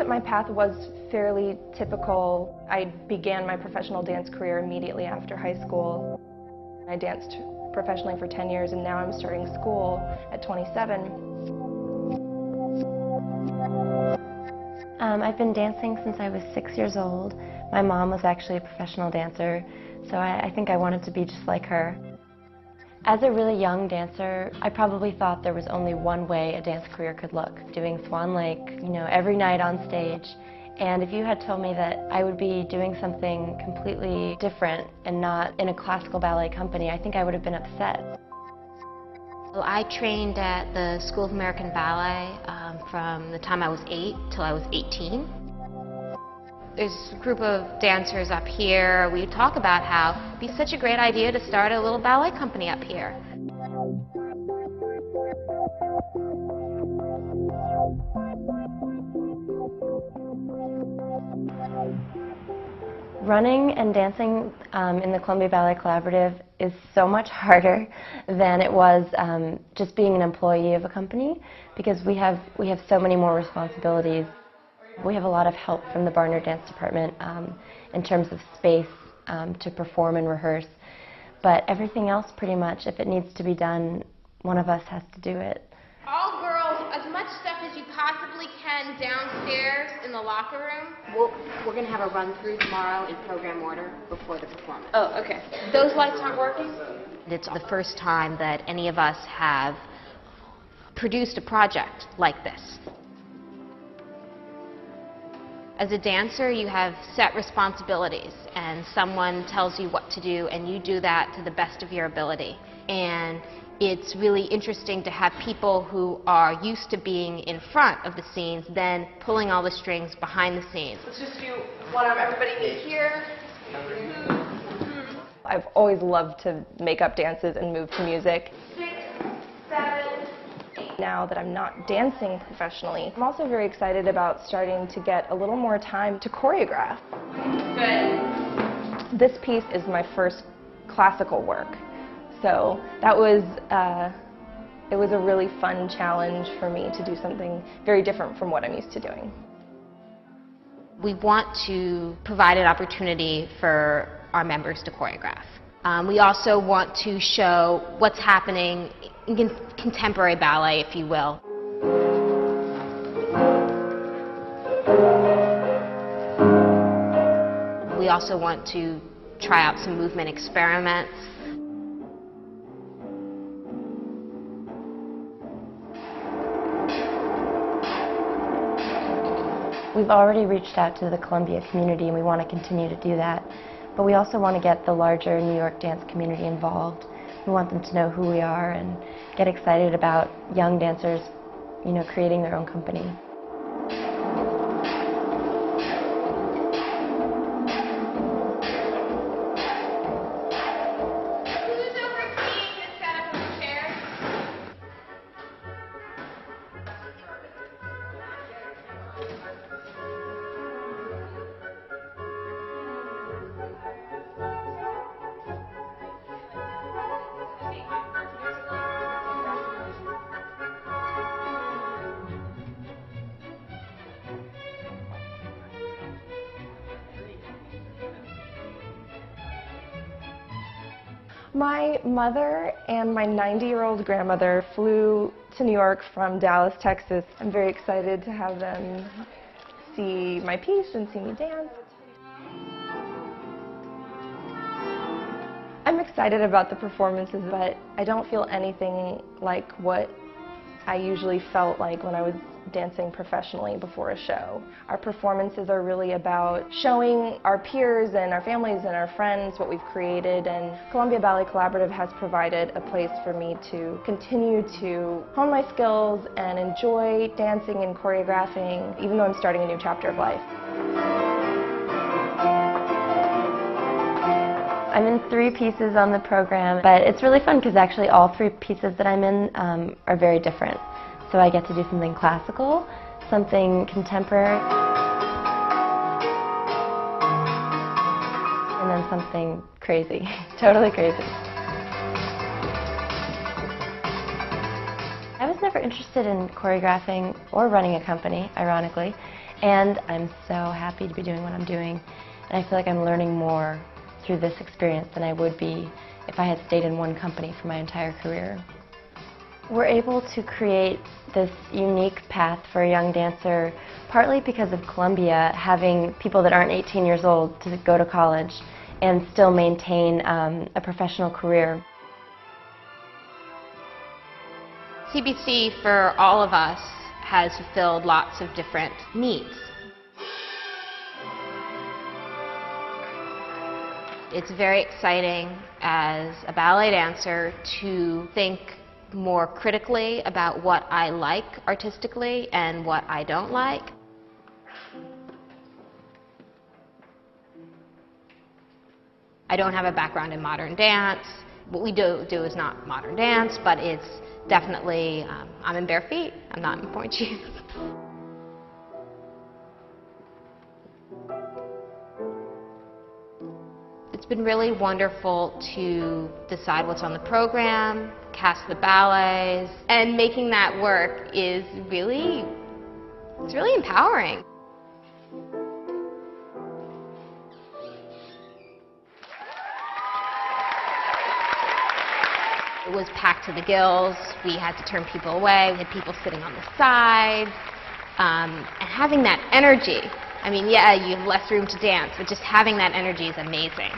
that my path was fairly typical. I began my professional dance career immediately after high school. I danced professionally for 10 years and now I'm starting school at 27. I've been dancing since I was 6 years old. My mom was actually a professional dancer, so I think I wanted to be just like her. As a really young dancer, I probably thought there was only one way a dance career could look, doing Swan Lake, every night on stage. And if you had told me that I would be doing something completely different and not in a classical ballet company, I think I would have been upset. Well, I trained at the School of American Ballet from the time I was 8 till I was 18. There's a group of dancers up here. We talk about how it'd be such a great idea to start a little ballet company up here. Running and dancing in the Columbia Ballet Collaborative is so much harder than it was just being an employee of a company, because we have so many more responsibilities. We have a lot of help from the Barnard Dance Department in terms of space to perform and rehearse, but everything else pretty much, if it needs to be done, one of us has to do it. All girls, as much stuff as you possibly can downstairs in the locker room. We're going to have a run-through tomorrow in program order before the performance. Oh, okay. Those lights aren't working? It's the first time that any of us have produced a project like this. As a dancer, you have set responsibilities, and someone tells you what to do, and you do that to the best of your ability. And it's really interesting to have people who are used to being in front of the scenes then pulling all the strings behind the scenes. Let's just do one arm. Everybody meet here. I've always loved to make up dances and move to music. 6, 7, 8. Now that I'm not dancing professionally, I'm also very excited about starting to get a little more time to choreograph. Good. This piece is my first classical work. So that was, it was a really fun challenge for me to do something very different from what I'm used to doing. We want to provide an opportunity for our members to choreograph. We also want to show what's happening in contemporary ballet, if you will. We also want to try out some movement experiments. We've already reached out to the Columbia community and we want to continue to do that, but we also want to get the larger New York dance community involved. We want them to know who we are and get excited about young dancers, creating their own company. Who's overseeing the setup of the chairs? My mother and my 90-year-old grandmother flew to New York from Dallas, Texas. I'm very excited to have them see my piece and see me dance. I'm excited about the performances, but I don't feel anything like what I usually felt like when I was dancing professionally before a show. Our performances are really about showing our peers and our families and our friends what we've created, and Columbia Ballet Collaborative has provided a place for me to continue to hone my skills and enjoy dancing and choreographing, even though I'm starting a new chapter of life. I'm in 3 pieces on the program, but it's really fun because actually all 3 pieces that I'm in are very different. So I get to do something classical, something contemporary, and then something crazy, totally crazy. I was never interested in choreographing or running a company, ironically, And I'm so happy to be doing what I'm doing. And I feel like I'm learning more through this experience than I would be if I had stayed in one company for my entire career. We're able to create this unique path for a young dancer partly because of Columbia having people that aren't 18 years old to go to college and still maintain a professional career. CBC, for all of us, has fulfilled lots of different needs. It's very exciting as a ballet dancer to think more critically about what I like artistically and what I don't like. I don't have a background in modern dance. What we do is not modern dance, but it's definitely, I'm in bare feet, I'm not in pointe shoes. It's been really wonderful to decide what's on the program, cast the ballets, and making that work is really, it's really empowering. It was packed to the gills. We had to turn people away. We had people sitting on the sides. And having that energy, I mean, yeah, you have less room to dance, but just having that energy is amazing.